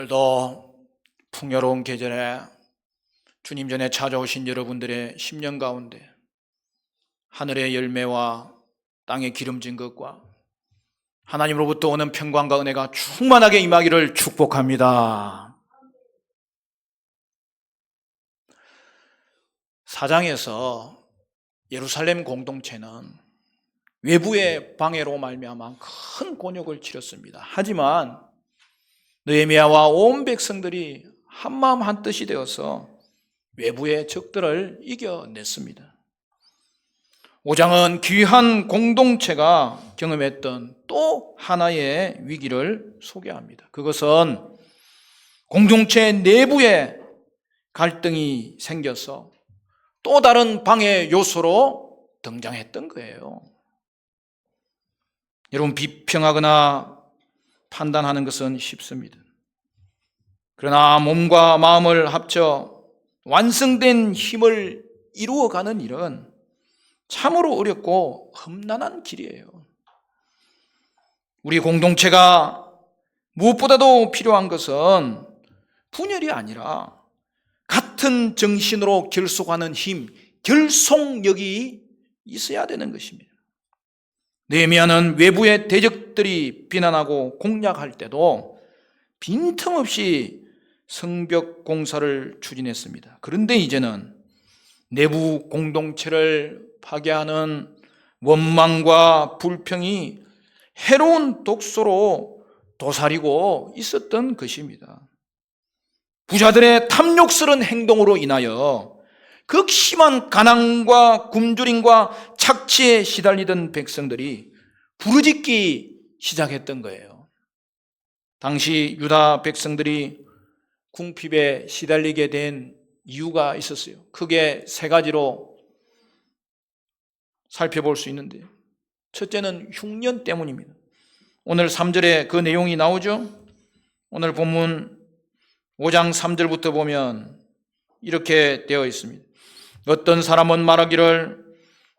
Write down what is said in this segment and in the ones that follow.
오늘도 풍요로운 계절에 주님 전에 찾아오신 여러분들의 심령 가운데 하늘의 열매와 땅의 기름진 것과 하나님으로부터 오는 평강과 은혜가 충만하게 임하기를 축복합니다. 4장에서 예루살렘 공동체는 외부의 방해로 말미암아 큰 곤욕을 치렀습니다. 하지만 느헤미야와 온 백성들이 한마음 한뜻이 되어서 외부의 적들을 이겨냈습니다. 5장은 귀한 공동체가 경험했던 또 하나의 위기를 소개합니다. 그것은 공동체 내부에 갈등이 생겨서 또 다른 방해 요소로 등장했던 거예요. 여러분, 비평하거나 판단하는 것은 쉽습니다. 그러나 몸과 마음을 합쳐 완성된 힘을 이루어가는 일은 참으로 어렵고 험난한 길이에요. 우리 공동체가 무엇보다도 필요한 것은 분열이 아니라 같은 정신으로 결속하는 힘, 결속력이 있어야 되는 것입니다. 느헤미야는 외부의 대적들이 비난하고 공략할 때도 빈틈없이 성벽 공사를 추진했습니다. 그런데 이제는 내부 공동체를 파괴하는 원망과 불평이 해로운 독소로 도사리고 있었던 것입니다. 부자들의 탐욕스러운 행동으로 인하여 극심한 가난과 굶주림과 착취에 시달리던 백성들이 부르짖기 시작했던 거예요. 당시 유다 백성들이 궁핍에 시달리게 된 이유가 있었어요. 크게 세 가지로 살펴볼 수 있는데요. 첫째는 흉년 때문입니다. 오늘 3절에 그 내용이 나오죠. 오늘 본문 5장 3절부터 보면 이렇게 되어 있습니다. 어떤 사람은 말하기를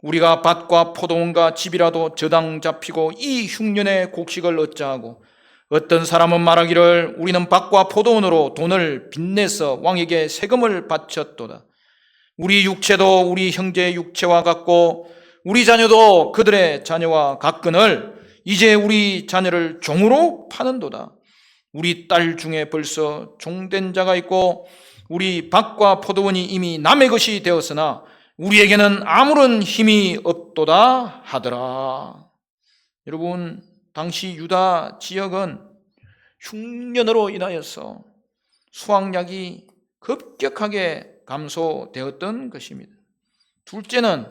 우리가 밭과 포도원과 집이라도 저당 잡히고 이 흉년의 곡식을 어찌하고, 어떤 사람은 말하기를 우리는 밭과 포도원으로 돈을 빚내서 왕에게 세금을 바쳤도다. 우리 육체도 우리 형제의 육체와 같고 우리 자녀도 그들의 자녀와 같거늘 이제 우리 자녀를 종으로 파는도다. 우리 딸 중에 벌써 종된 자가 있고 우리 밭과 포도원이 이미 남의 것이 되었으나 우리에게는 아무런 힘이 없도다 하더라. 여러분, 당시 유다 지역은 흉년으로 인하여서 수확량이 급격하게 감소되었던 것입니다. 둘째는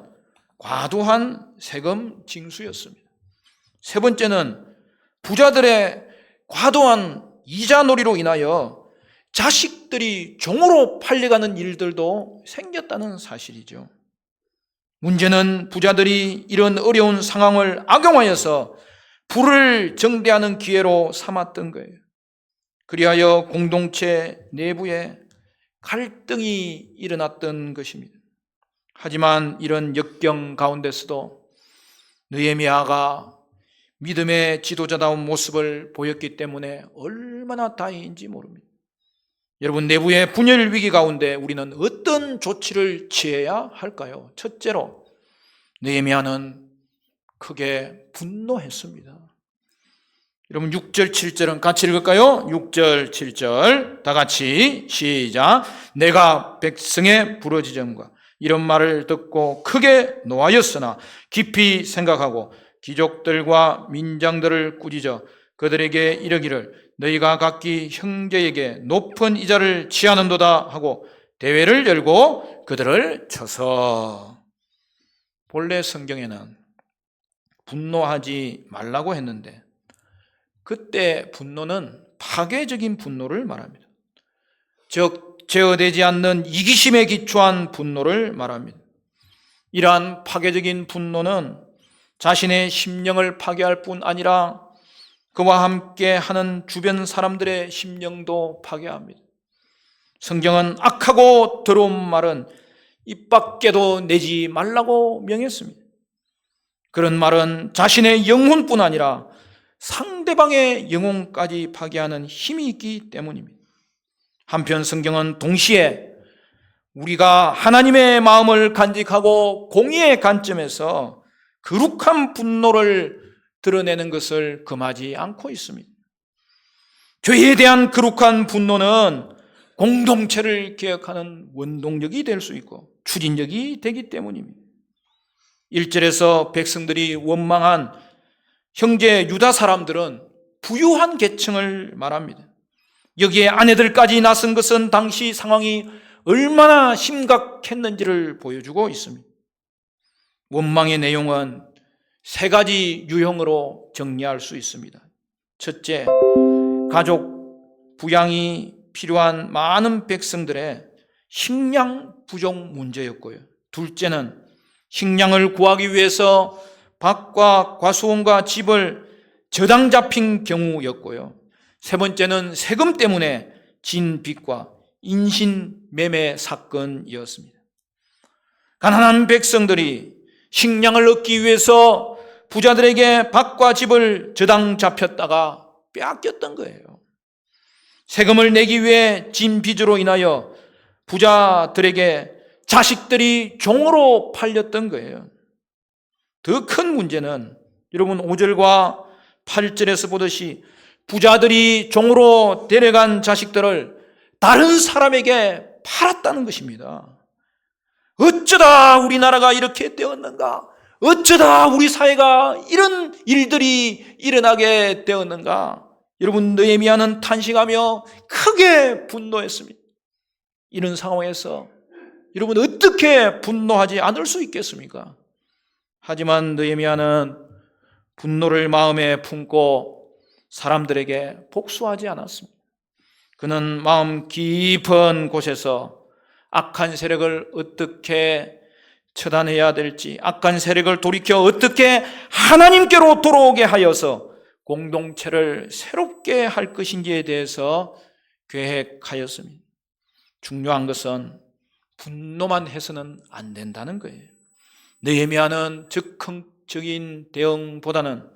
과도한 세금 징수였습니다. 세 번째는 부자들의 과도한 이자놀이로 인하여 자식들이 종으로 팔려가는 일들도 생겼다는 사실이죠. 문제는 부자들이 이런 어려운 상황을 악용하여서 부를 정대하는 기회로 삼았던 거예요. 그리하여 공동체 내부에 갈등이 일어났던 것입니다. 하지만 이런 역경 가운데서도 느헤미야가 믿음의 지도자다운 모습을 보였기 때문에 얼마나 다행인지 모릅니다. 여러분, 내부의 분열 위기 가운데 우리는 어떤 조치를 취해야 할까요? 첫째로 느헤미야는 크게 분노했습니다. 여러분, 6절 7절은 같이 읽을까요? 6절 7절 다 같이 시작. 내가 백성의 부르짖음과 이런 말을 듣고 크게 노하였으나 깊이 생각하고 귀족들과 민장들을 꾸짖어 그들에게 이르기를 너희가 각기 형제에게 높은 이자를 취하는도다 하고 대회를 열고 그들을 쳐서. 본래 성경에는 분노하지 말라고 했는데 그때 분노는 파괴적인 분노를 말합니다. 즉 제어되지 않는 이기심에 기초한 분노를 말합니다. 이러한 파괴적인 분노는 자신의 심령을 파괴할 뿐 아니라 그와 함께 하는 주변 사람들의 심령도 파괴합니다. 성경은 악하고 더러운 말은 입 밖에도 내지 말라고 명했습니다. 그런 말은 자신의 영혼뿐 아니라 상대방의 영혼까지 파괴하는 힘이 있기 때문입니다. 한편 성경은 동시에 우리가 하나님의 마음을 간직하고 공의의 관점에서 거룩한 분노를 드러내는 것을 금하지 않고 있습니다. 죄에 대한 거룩한 분노는 공동체를 개혁하는 원동력이 될 수 있고 추진력이 되기 때문입니다. 1절에서 백성들이 원망한 형제 유다 사람들은 부유한 계층을 말합니다. 여기에 아내들까지 나선 것은 당시 상황이 얼마나 심각했는지를 보여주고 있습니다. 원망의 내용은 세 가지 유형으로 정리할 수 있습니다. 첫째, 가족 부양이 필요한 많은 백성들의 식량 부족 문제였고요. 둘째는 식량을 구하기 위해서 밭과 과수원과 집을 저당 잡힌 경우였고요. 세 번째는 세금 때문에 진 빚과 인신매매 사건이었습니다. 가난한 백성들이 식량을 얻기 위해서 부자들에게 밭과 집을 저당 잡혔다가 빼앗겼던 거예요. 세금을 내기 위해 진 빚으로 인하여 부자들에게 자식들이 종으로 팔렸던 거예요. 더 큰 문제는 여러분 5절과 8절에서 보듯이 부자들이 종으로 데려간 자식들을 다른 사람에게 팔았다는 것입니다. 어쩌다 우리나라가 이렇게 되었는가? 어쩌다 우리 사회가 이런 일들이 일어나게 되었는가? 여러분, 느헤미야는 탄식하며 크게 분노했습니다. 이런 상황에서 여러분 어떻게 분노하지 않을 수 있겠습니까? 하지만 느헤미야는 분노를 마음에 품고 사람들에게 복수하지 않았습니다. 그는 마음 깊은 곳에서 악한 세력을 어떻게 처단해야 될지, 악한 세력을 돌이켜 어떻게 하나님께로 돌아오게 하여서 공동체를 새롭게 할 것인지에 대해서 계획하였습니다. 중요한 것은 분노만 해서는 안 된다는 거예요. 느헤미야는 즉흥적인 대응보다는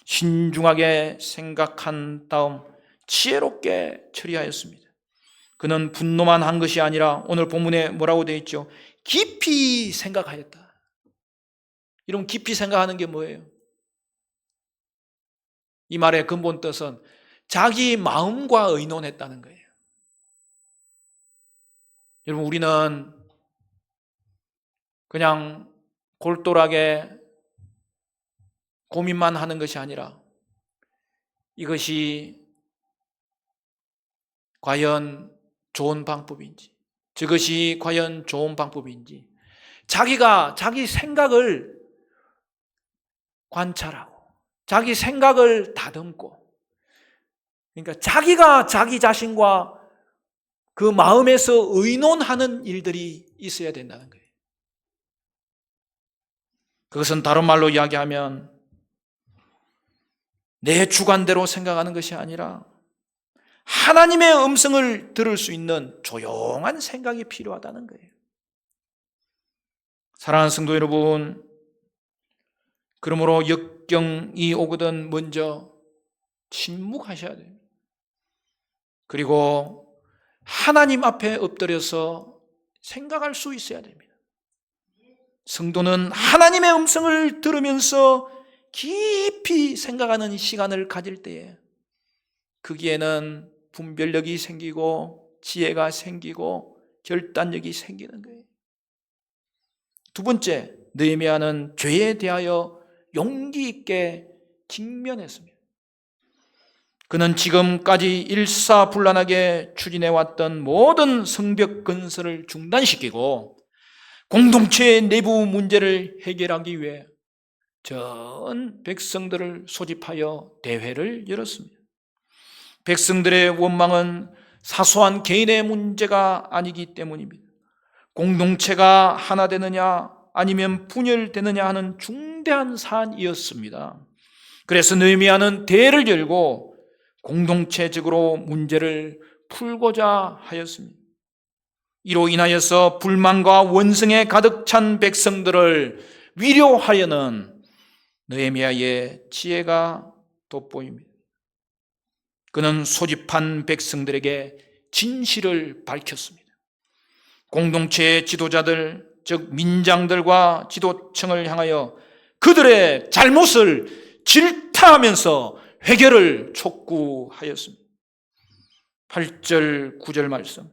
신중하게 생각한 다음 지혜롭게 처리하였습니다. 그는 분노만 한 것이 아니라 오늘 본문에 뭐라고 되어 있죠? 깊이 생각하였다. 이런 깊이 생각하는 게 뭐예요? 이 말의 근본 뜻은 자기 마음과 의논했다는 거예요. 여러분, 우리는 그냥 골똘하게 고민만 하는 것이 아니라 이것이 과연 좋은 방법인지, 저것이 과연 좋은 방법인지 자기가 자기 생각을 관찰하고 자기 생각을 다듬고, 그러니까 자기가 자기 자신과 그 마음에서 의논하는 일들이 있어야 된다는 거예요. 그것은 다른 말로 이야기하면 내 주관대로 생각하는 것이 아니라 하나님의 음성을 들을 수 있는 조용한 생각이 필요하다는 거예요. 사랑하는 성도 여러분, 그러므로 역경이 오거든 먼저 침묵하셔야 돼요. 그리고 하나님 앞에 엎드려서 생각할 수 있어야 됩니다. 성도는 하나님의 음성을 들으면서 깊이 생각하는 시간을 가질 때에 거기에는 분별력이 생기고 지혜가 생기고 결단력이 생기는 거예요. 두 번째, 느헤미야는 죄에 대하여 용기 있게 직면했습니다. 그는 지금까지 일사불란하게 추진해왔던 모든 성벽 건설을 중단시키고 공동체의 내부 문제를 해결하기 위해 전 백성들을 소집하여 대회를 열었습니다. 백성들의 원망은 사소한 개인의 문제가 아니기 때문입니다. 공동체가 하나 되느냐 아니면 분열되느냐 하는 중대한 사안이었습니다. 그래서 느헤미야는 대회를 열고 공동체적으로 문제를 풀고자 하였습니다. 이로 인하여서 불만과 원성에 가득 찬 백성들을 위로하려는 느헤미야의 지혜가 돋보입니다. 그는 소집한 백성들에게 진실을 밝혔습니다. 공동체의 지도자들, 즉 민장들과 지도층을 향하여 그들의 잘못을 질타하면서 회개를 촉구하였습니다. 8절 9절 말씀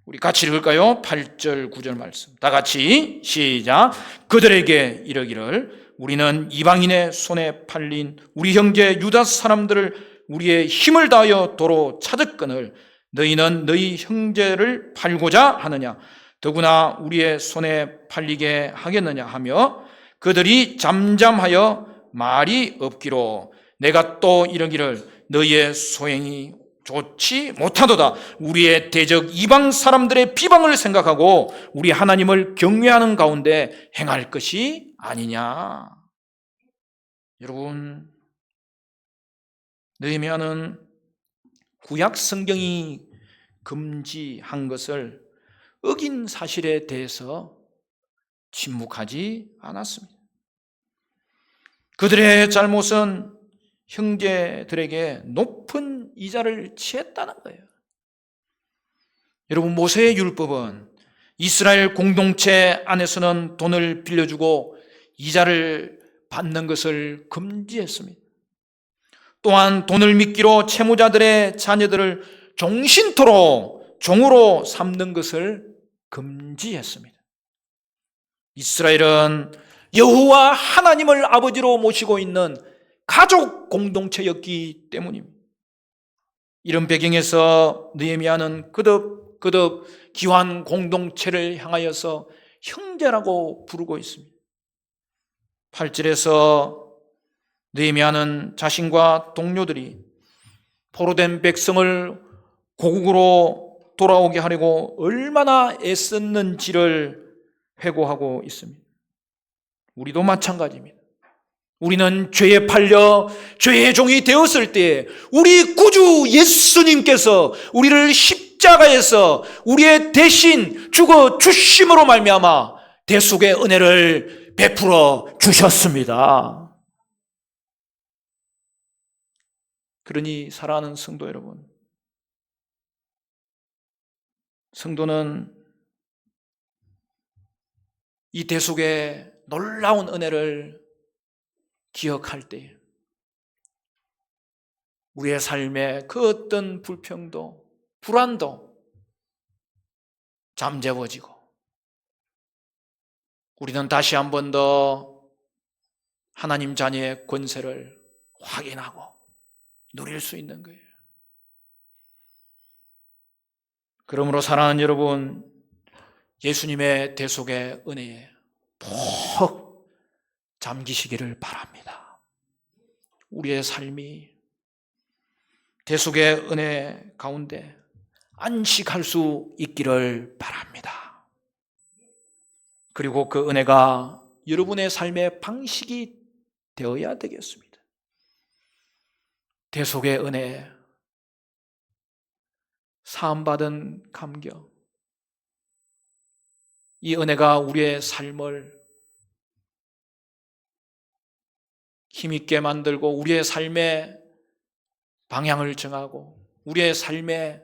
우리 같이 읽을까요? 8절 9절 말씀 다 같이 시작. 그들에게 이르기를 우리는 이방인의 손에 팔린 우리 형제 유다 사람들을 우리의 힘을 다하여 도로 찾았거늘 너희는 너희 형제를 팔고자 하느냐? 더구나 우리의 손에 팔리게 하겠느냐 하며 그들이 잠잠하여 말이 없기로 내가 또 이르기를 너희의 소행이 좋지 못하도다. 우리의 대적 이방 사람들의 비방을 생각하고 우리 하나님을 경외하는 가운데 행할 것이 아니냐. 여러분, 느헤미야는 구약 성경이 금지한 것을 어긴 사실에 대해서 침묵하지 않았습니다. 그들의 잘못은 형제들에게 높은 이자를 취했다는 거예요. 여러분, 모세의 율법은 이스라엘 공동체 안에서는 돈을 빌려주고 이자를 받는 것을 금지했습니다. 또한 돈을 미끼로 채무자들의 자녀들을 종신토록 종으로 삼는 것을 금지했습니다. 이스라엘은 여호와 하나님을 아버지로 모시고 있는 가족 공동체였기 때문입니다. 이런 배경에서 느헤미야는 거듭 기환 공동체를 향하여서 형제라고 부르고 있습니다. 8절에서 느헤미야는 자신과 동료들이 포로된 백성을 고국으로 돌아오게 하려고 얼마나 애썼는지를 회고하고 있습니다. 우리도 마찬가지입니다. 우리는 죄에 팔려 죄의 종이 되었을 때 우리 구주 예수님께서 우리를 십자가에서 우리의 대신 죽어 주심으로 말미암아 대속의 은혜를 베풀어 주셨습니다. 그러니 사랑하는 성도 여러분, 성도는 이 대속의 놀라운 은혜를 기억할 때 우리의 삶에 그 어떤 불평도 불안도 잠재워지고 우리는 다시 한 번 더 하나님 자녀의 권세를 확인하고 누릴 수 있는 거예요. 그러므로 사랑하는 여러분, 예수님의 대속의 은혜에 푹 잠기시기를 바랍니다. 우리의 삶이 대속의 은혜 가운데 안식할 수 있기를 바랍니다. 그리고 그 은혜가 여러분의 삶의 방식이 되어야 되겠습니다. 대속의 은혜, 사함받은 감격, 이 은혜가 우리의 삶을 힘있게 만들고 우리의 삶의 방향을 정하고 우리의 삶에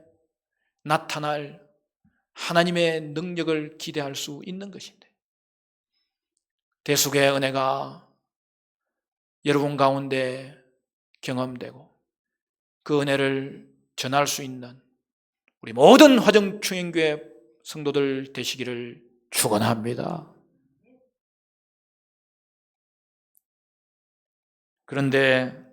나타날 하나님의 능력을 기대할 수 있는 것인데, 대속의 은혜가 여러분 가운데 경험되고 그 은혜를 전할 수 있는 우리 모든 화정충행교회 성도들 되시기를 축원합니다. 그런데